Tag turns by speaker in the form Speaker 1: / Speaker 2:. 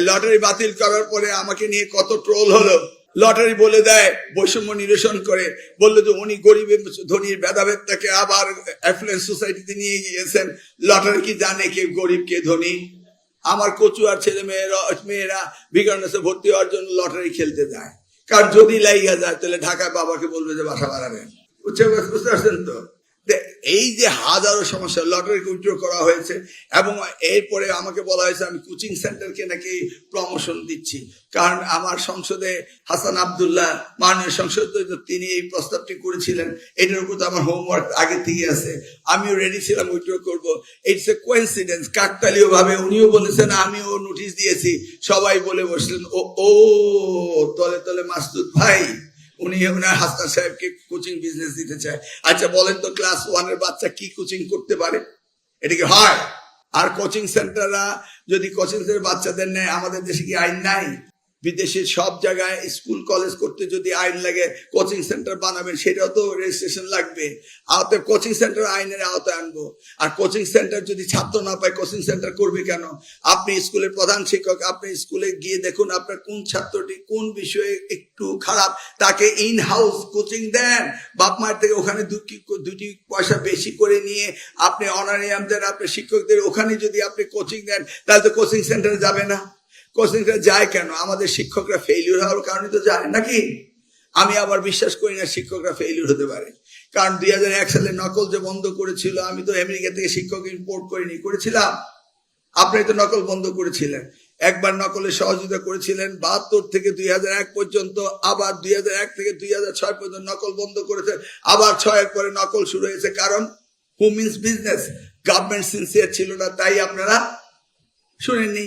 Speaker 1: Lottery বাতিল করার পরে আমাকে নিয়ে কত ট্রোল হলো। লটারি বলে দেয়, বৈষম্য নিরসন করে, বললো যে উনি গরিব ধনীর ভেদাভেদটাকে আবার অ্যাফ্লুয়েন্স সোসাইটিতে নিয়ে গিয়েছেন। লটারি কি জানে কে গরিব কে ধনী? আমার কচুয়ার ছেলে মেয়েরা ভিকারুননিসে ভর্তি হওয়ার জন্য লটারি খেলতে যায়, কারণ যদি লাইগা যায় তাহলে ঢাকায় বাবাকে বলবে যে বাসা বাড়াবেন। বুঝতে পারছেন তো? এই যে হাজারো সমস্যা, লটারি উইথড্র করা হয়েছে এবং এরপরে আমাকে বলা হয়েছে আমি কোচিং সেন্টারকে নাকি প্রমোশন দিচ্ছি, কারণ আমার সংসদে হাসান আব্দুল্লাহ মাননীয় সংসদ তিনি এই প্রস্তাবটি করেছিলেন। এটার উপর তো আমার হোমওয়ার্ক আগে থেকে আছে, আমিও রেডি ছিলাম উইথড্র করবো। ইটস এ কোইন্সিডেন্স, কাকতালীয় ভাবে উনিও বলেছেন আমিও নোটিশ দিয়েছি, সবাই বলে বসলেন ও তলে তলে মাসুদ ভাই উনি ওনার হাসান সাহেবকে কোচিং বিজনেস দিতে চায়। আচ্ছা বলেন তো, ক্লাস 1 এর বাচ্চা কি কোচিং করতে পারে? এটা কি হয়? আর কোচিং সেন্টাররা যদি কোচিং সেন্টার বাচ্চাদের নেয়, আমাদের দেশে কি আইন নাই? বিদেশের সব জায়গায় স্কুল কলেজ করতে যদি আইন লাগে, কোচিং সেন্টার বানাবেন, সেটাও তো রেজিস্ট্রেশন লাগবে। আওতায় কোচিং সেন্টার আইনের আওতায় আনবো। আর কোচিং সেন্টার যদি ছাত্র না পায়, কোচিং সেন্টার করবে কেন? আপনি স্কুলের প্রধান শিক্ষক, আপনি স্কুলে গিয়ে দেখুন আপনার কোন ছাত্রটি কোন বিষয়ে একটু খারাপ, তাকে ইন হাউস কোচিং দেন। বাপ মায়ের থেকে ওখানে দুটি পয়সা বেশি করে নিয়ে আপনি অনারিয়াম দেন আপনার শিক্ষকদের, ওখানে যদি আপনি কোচিং দেন, তাহলে তো কোচিং সেন্টারে যাবে না। কোচিং সেন্টার যায় কেন? আমাদের শিক্ষকরা ফেইলিউর হওয়ার কারণে তো যায় নাকি? আমি আবার বিশ্বাস করি না শিক্ষকরা ফেইলিউর হতে পারে, কারণ 2001 সালে নকল যে বন্ধ করেছিল, আমি তো আমেরিকা থেকে শিক্ষক ইম্পোর্ট করিনি, করেছিলাম? আপনি তো নকল বন্ধ করেছিলেন। একবার নকলের সহযোগিতা করেছিলেন 72 থেকে 2001 পর্যন্ত, আবার 2001 থেকে 2006 পর্যন্ত নকল বন্ধ করেছে, আবার 6 এর পরে নকল শুরু হয়েছে। কারণ হু মিন্স বিজনেস, গভর্নমেন্ট সিনসিয়ার ছিল না, তাই আপনারা শুনেননি।